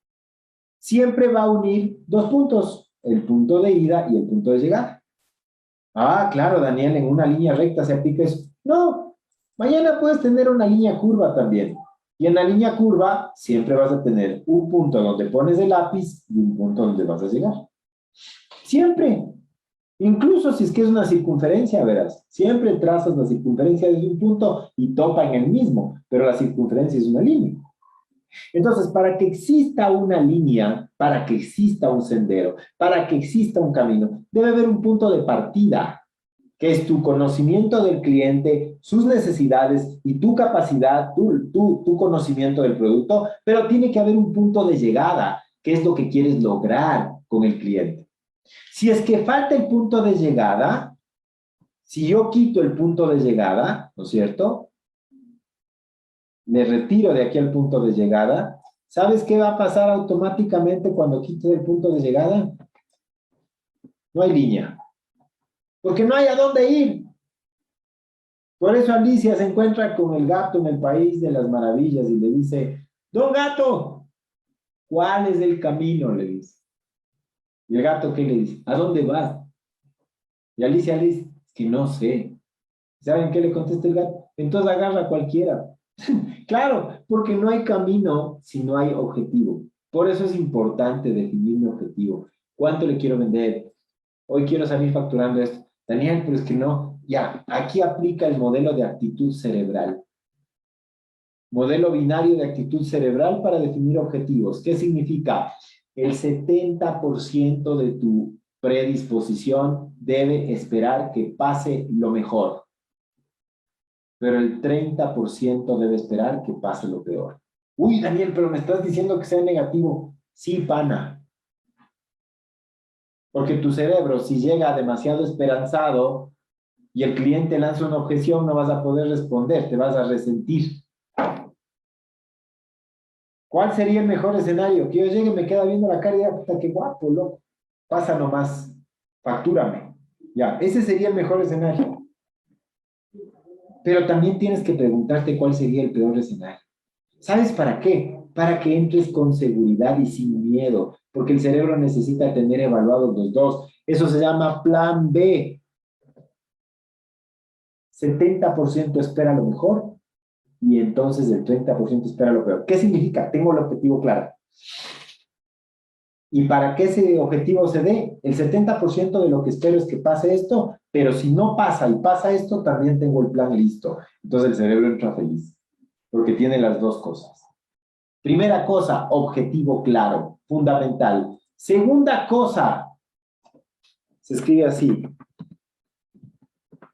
siempre va a unir 2 puntos, el punto de ida y el punto de llegada. Ah, claro, Daniel, en una línea recta se aplica eso. No, mañana puedes tener una línea curva también. Y en la línea curva siempre vas a tener un punto donde pones el lápiz y un punto donde vas a llegar. Siempre. Incluso si es que es una circunferencia, verás, siempre trazas la circunferencia desde un punto y topa en el mismo, pero la circunferencia es una línea. Entonces, para que exista una línea, para que exista un sendero, para que exista un camino, debe haber un punto de partida, que es tu conocimiento del cliente, sus necesidades y tu capacidad, tu conocimiento del producto, pero tiene que haber un punto de llegada, que es lo que quieres lograr con el cliente. Si es que falta el punto de llegada, si yo quito el punto de llegada, ¿no es cierto? Me retiro de aquí al punto de llegada. ¿Sabes qué va a pasar automáticamente cuando quito el punto de llegada? No hay línea. Porque no hay a dónde ir. Por eso Alicia se encuentra con el gato en el país de las maravillas y le dice, Don Gato, ¿cuál es el camino? Le dice. Y el gato, ¿qué le dice? ¿A dónde vas? Y Alicia le dice, es que no sé. ¿Saben qué le contesta el gato? Entonces agarra a cualquiera. Claro, porque no hay camino si no hay objetivo. Por eso es importante definir mi objetivo. ¿Cuánto le quiero vender? Hoy quiero salir facturando esto. Daniel, pero es que no. Ya, aquí aplica el modelo de actitud cerebral. Modelo binario de actitud cerebral para definir objetivos. ¿Qué significa? El 70% de tu predisposición debe esperar que pase lo mejor, pero el 30% debe esperar que pase lo peor. Uy, Daniel, pero me estás diciendo que sea negativo. Sí, pana. Porque tu cerebro, si llega demasiado esperanzado y el cliente lanza una objeción, no vas a poder responder, te vas a resentir. ¿Cuál sería el mejor escenario? Que yo llegue y me queda viendo la cara y diga, puta, qué guapo, loco. Pasa nomás, factúrame. Ya, ese sería el mejor escenario. Pero también tienes que preguntarte cuál sería el peor escenario. ¿Sabes para qué? Para que entres con seguridad y sin miedo, porque el cerebro necesita tener evaluados los dos. Eso se llama plan B. 70% espera lo mejor y entonces el 30% espera lo peor. ¿Qué significa? Tengo el objetivo claro. Y para que ese objetivo se dé, el 70% de lo que espero es que pase esto, pero si no pasa y pasa esto, también tengo el plan listo. Entonces el cerebro entra feliz, porque tiene las dos cosas. Primera cosa, objetivo claro, fundamental. Segunda cosa, se escribe así,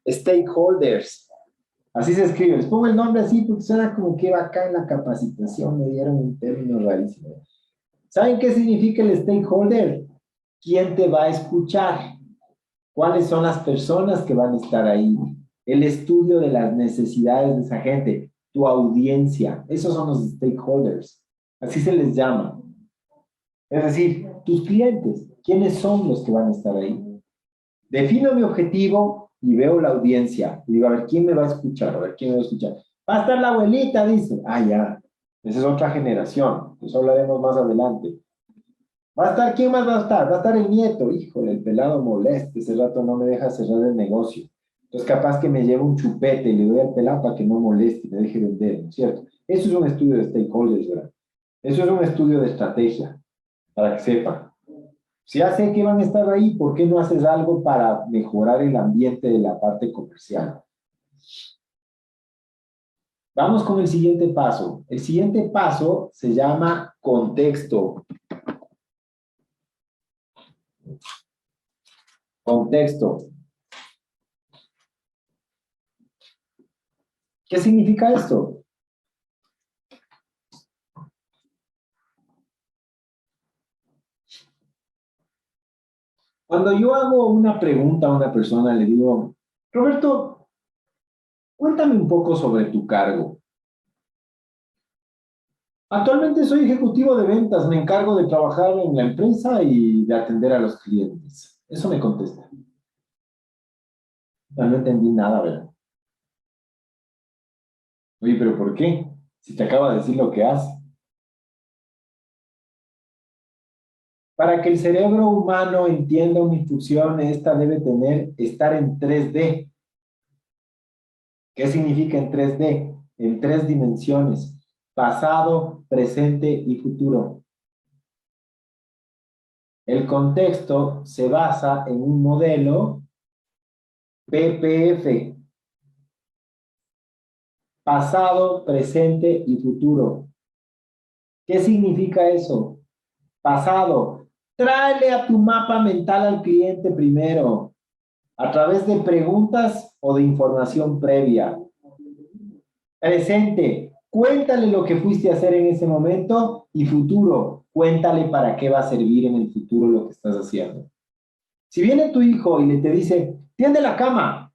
stakeholders. Así se escribe. Les pongo el nombre así porque suena como que va acá en la capacitación, me dieron un término rarísimo. ¿Saben qué significa el stakeholder? ¿Quién te va a escuchar? ¿Cuáles son las personas que van a estar ahí? El estudio de las necesidades de esa gente, tu audiencia. Esos son los stakeholders. Así se les llama. Es decir, tus clientes. ¿Quiénes son los que van a estar ahí? Defino mi objetivo y veo la audiencia. Y digo, a ver, ¿quién me va a escuchar? A ver, ¿quién me va a escuchar? Va a estar la abuelita, dice. Ah, ya. Esa es otra generación. Eso hablaremos más adelante. Va a estar, ¿quién más va a estar? Va a estar el nieto. Híjole, el pelado moleste. Ese rato no me deja cerrar el negocio. Entonces, capaz que me llevo un chupete y le doy al pelado para que no moleste y me deje vender, ¿no es cierto? Eso es un estudio de stakeholders, ¿verdad? Eso es un estudio de estrategia, para que sepan. Si ya sé que van a estar ahí, ¿por qué no haces algo para mejorar el ambiente de la parte comercial? Vamos con el siguiente paso. El siguiente paso se llama contexto. Contexto. ¿Qué significa esto? Cuando yo hago una pregunta a una persona, le digo, Roberto, cuéntame un poco sobre tu cargo. Actualmente soy ejecutivo de ventas, me encargo de trabajar en la empresa y de atender a los clientes. Eso me contesta. No entendí nada, ¿verdad? Oye, pero ¿por qué? Si te acaba de decir lo que hace. Para que el cerebro humano entienda una instrucción, esta debe estar en 3D. ¿Qué significa en 3D? En tres dimensiones: pasado, presente y futuro. El contexto se basa en un modelo PPF: pasado, presente y futuro. ¿Qué significa eso? Pasado: tráele a tu mapa mental al cliente primero, a través de preguntas o de información previa. Presente: cuéntale lo que fuiste a hacer en ese momento. Y futuro: cuéntale para qué va a servir en el futuro lo que estás haciendo. Si viene tu hijo y te dice, tiende la cama,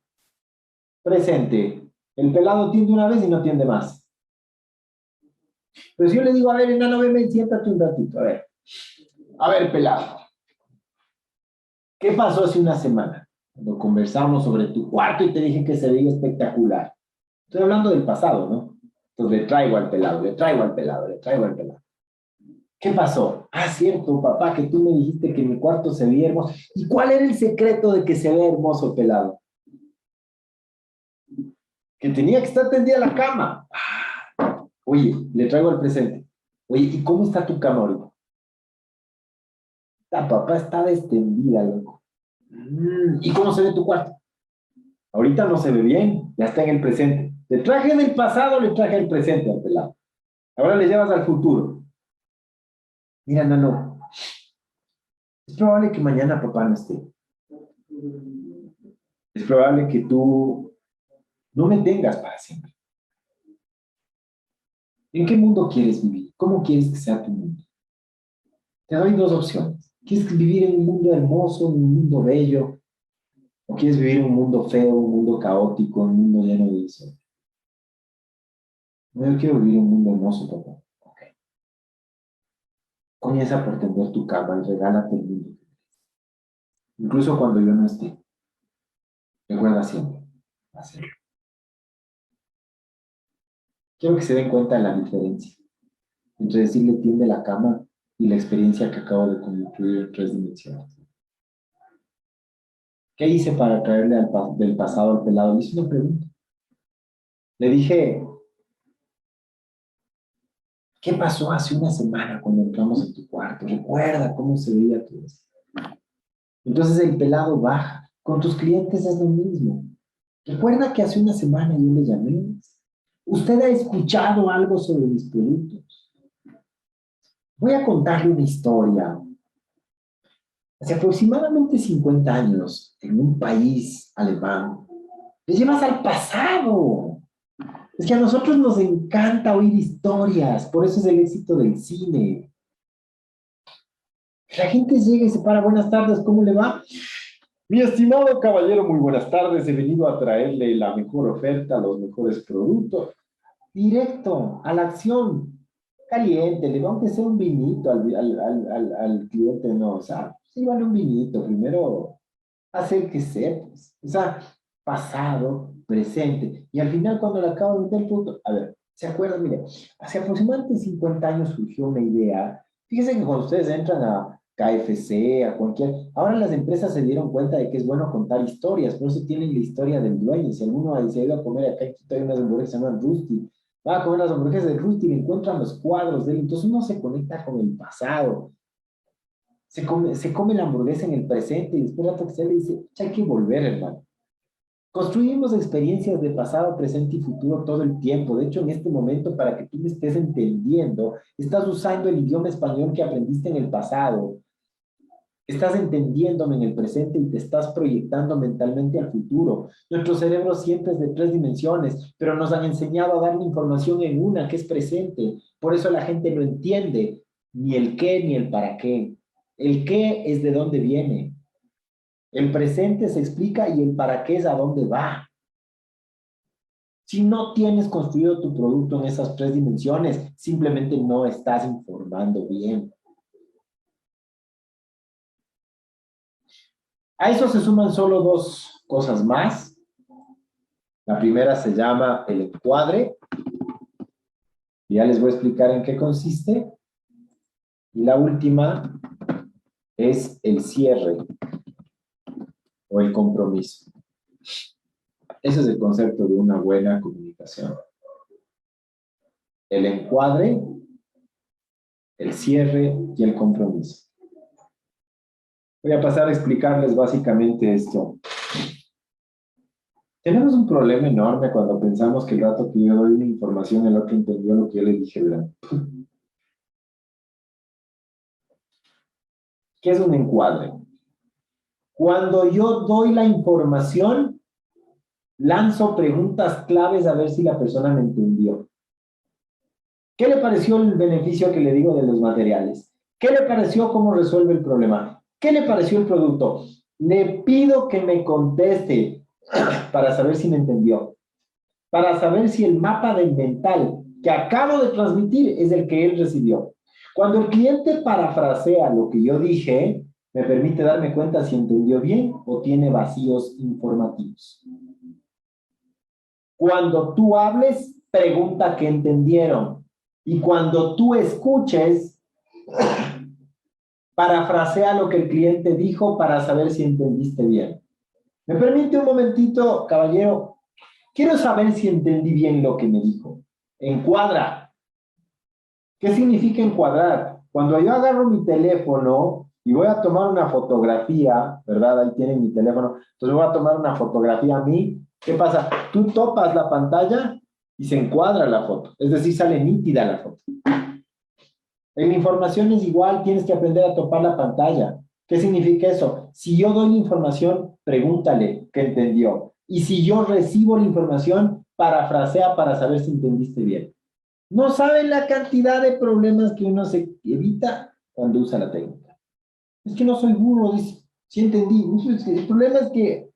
presente: el pelado tiende una vez y no tiende más. Pero si yo le digo, a ver, enano, ven, siéntate un ratito, a ver, pelado, ¿qué pasó hace una semana? Cuando conversamos sobre tu cuarto y te dije que se veía espectacular. Estoy hablando del pasado, ¿no? Entonces le traigo al pelado, le traigo al pelado, le traigo al pelado. ¿Qué pasó? Ah, cierto, papá, que tú me dijiste que mi cuarto se veía hermoso. ¿Y cuál era el secreto de que se vea hermoso, pelado? Que tenía que estar tendida la cama. Oye, le traigo al presente. Oye, ¿y cómo está tu cama ahorita? La papá está extendida, loco. ¿Y cómo se ve tu cuarto? Ahorita no se ve bien, ya está en el presente. Le traje del pasado, le traje el presente al pelado. Ahora le llevas al futuro. Mira, no. Es probable que mañana papá no esté. Es probable que tú no me tengas para siempre. ¿En qué mundo quieres vivir? ¿Cómo quieres que sea tu mundo? Te doy dos opciones. ¿Quieres vivir en un mundo hermoso, en un mundo bello? ¿O quieres vivir en un mundo feo, un mundo caótico, un mundo lleno de desorden? No, yo quiero vivir en un mundo hermoso, papá. Okay. Comienza por tender tu cama y regálate el mundo. Incluso cuando yo no esté. Recuerda siempre hacerlo. Quiero que se den cuenta de la diferencia entre decirle tiende la cama y la experiencia que acabo de construir en tres dimensiones. ¿Qué hice para traerle del pasado al pelado? Le hice una pregunta. Le dije, ¿Qué pasó hace una semana cuando entramos en tu cuarto? Recuerda cómo se veía todo eso. Entonces el pelado baja. Con tus clientes es lo mismo. Recuerda que hace una semana yo le llamé. ¿Usted ha escuchado algo sobre mis productos? Voy a contarle una historia. Hace aproximadamente 50 años, en un país alemán, te llevas al pasado. Es que a nosotros nos encanta oír historias, por eso es el éxito del cine. La gente llega y se para, buenas tardes, ¿cómo le va? Mi estimado caballero, muy buenas tardes. He venido a traerle la mejor oferta, los mejores productos. Directo, a la acción. Caliente, le va a ser un vinito al cliente, no, o sea, sí, vale un vinito. Primero, hacer que sepas. O sea, pasado, presente. Y al final, cuando le acabo de meter el producto, a ver, ¿se acuerdan? Mire, hace aproximadamente 50 años surgió una idea. Fíjense que cuando ustedes entran a KFC, a cualquier... Ahora las empresas se dieron cuenta de que es bueno contar historias, por eso tienen la historia del dueño. Si alguno se ha ido a comer acá en Quito, hay unas hamburguesas que se llaman Rusty. Va a comer las hamburguesas de Rusty y encuentran los cuadros de él. Entonces uno se conecta con el pasado. Se come la hamburguesa en el presente y después rato que se le dice, "Ya hay que volver, hermano". Construimos experiencias de pasado, presente y futuro todo el tiempo. De hecho, en este momento, para que tú me estés entendiendo, estás usando el idioma español que aprendiste en el pasado. Estás entendiéndome en el presente y te estás proyectando mentalmente al futuro. Nuestro cerebro siempre es de 3 dimensiones, pero nos han enseñado a darle información en una, que es presente. Por eso la gente no entiende ni el qué ni el para qué. El qué es de dónde viene. El presente se explica y el para qué es a dónde va. Si no tienes construido tu producto en esas 3 dimensiones, simplemente no estás informando bien. A eso se suman solo 2 cosas más. La primera se llama el encuadre. Y ya les voy a explicar en qué consiste. Y la última es el cierre o el compromiso. Ese es el concepto de una buena comunicación. El encuadre, el cierre y el compromiso. Voy a pasar a explicarles básicamente esto. Tenemos un problema enorme cuando pensamos que el rato que yo doy una información, el otro entendió lo que yo le dije, ¿verdad? ¿Qué es un encuadre? Cuando yo doy la información, lanzo preguntas claves a ver si la persona me entendió. ¿Qué le pareció el beneficio que le digo de los materiales? ¿Qué le pareció cómo resuelve el problema? ¿Qué le pareció el producto? Le pido que me conteste para saber si me entendió, para saber si el mapa del mental que acabo de transmitir es el que él recibió. Cuando el cliente parafrasea lo que yo dije, me permite darme cuenta si entendió bien o tiene vacíos informativos. Cuando tú hables, pregunta qué entendieron. Y cuando tú escuches, parafrasea lo que el cliente dijo para saber si entendiste bien. ¿Me permite un momentito, caballero? Quiero saber si entendí bien lo que me dijo. Encuadra. ¿Qué significa encuadrar? Cuando yo agarro mi teléfono y voy a tomar una fotografía, ¿verdad? Ahí tienen mi teléfono. Entonces voy a tomar una fotografía a mí. ¿Qué pasa? Tú topas la pantalla y se encuadra la foto. Es decir, sale nítida la foto. En la información es igual, tienes que aprender a topar la pantalla. ¿Qué significa eso? Si yo doy la información, pregúntale qué entendió. Y si yo recibo la información, parafrasea para saber si entendiste bien. No saben la cantidad de problemas que uno se evita cuando usa la técnica. Es que no soy burro, dice. Sí entendí. El problema es que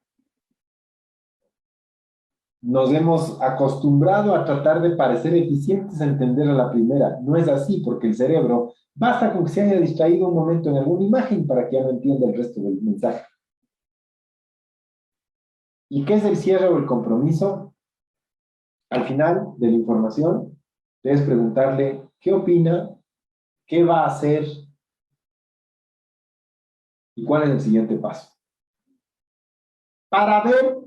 nos hemos acostumbrado a tratar de parecer eficientes a entender a la primera. No es así, porque el cerebro basta con que se haya distraído un momento en alguna imagen para que ya no entienda el resto del mensaje. ¿Y qué es el cierre o el compromiso? Al final de la información, debes preguntarle qué opina, qué va a hacer y cuál es el siguiente paso. Para ver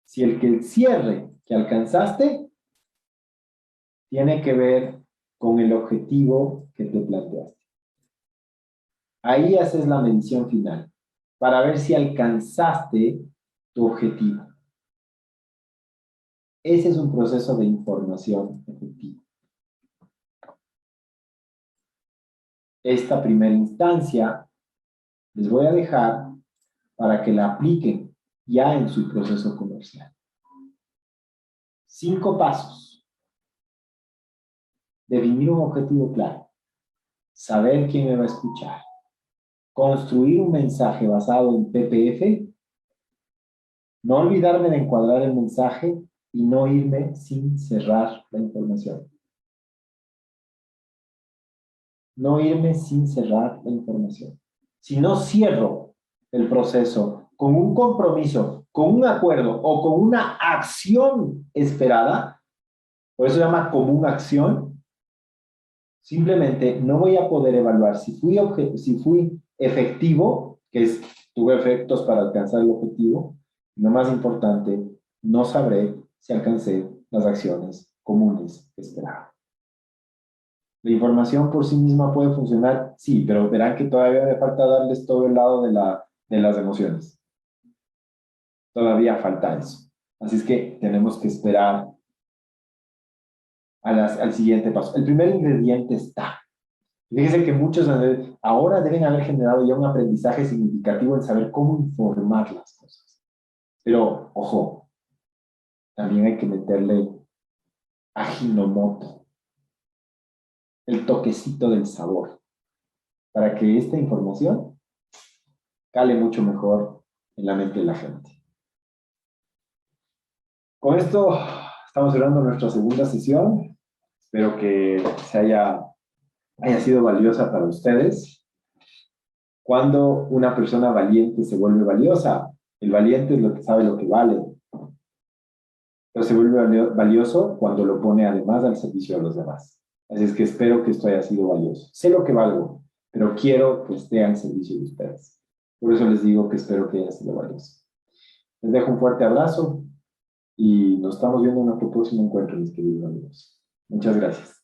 si el cierre que alcanzaste tiene que ver con el objetivo que te planteaste. Ahí haces la medición final para ver si alcanzaste tu objetivo. Ese es un proceso de información efectiva. Esta primera instancia les voy a dejar para que la apliquen ya en su proceso comercial. 5 pasos. Definir un objetivo claro. Saber quién me va a escuchar. Construir un mensaje basado en PPF. No olvidarme de encuadrar el mensaje y no irme sin cerrar la información. No irme sin cerrar la información. Si no cierro el proceso con un compromiso, con un acuerdo o con una acción esperada, por eso se llama común acción, simplemente no voy a poder evaluar si fui efectivo, que es, tuve efectos para alcanzar el objetivo, y lo más importante, no sabré si alcancé las acciones comunes que esperaba. La información por sí misma puede funcionar, sí, pero verán que todavía me falta darles todo el lado de las emociones. Todavía falta eso. Así es que tenemos que esperar al siguiente paso. El primer ingrediente está. Fíjense que muchos ahora deben haber generado ya un aprendizaje significativo en saber cómo informar las cosas. Pero, ojo, también hay que meterle Ajinomoto, el toquecito del sabor, para que esta información cale mucho mejor en la mente de la gente. Con esto estamos cerrando nuestra segunda sesión. Espero que haya sido valiosa para ustedes. Cuando una persona valiente se vuelve valiosa, el valiente es lo que sabe lo que vale. Pero se vuelve valioso cuando lo pone además al servicio de los demás. Así es que espero que esto haya sido valioso. Sé lo que valgo, pero quiero que esté al servicio de ustedes. Por eso les digo que espero que haya sido valioso. Les dejo un fuerte abrazo y nos estamos viendo en nuestro próximo encuentro, mis queridos amigos. Muchas gracias.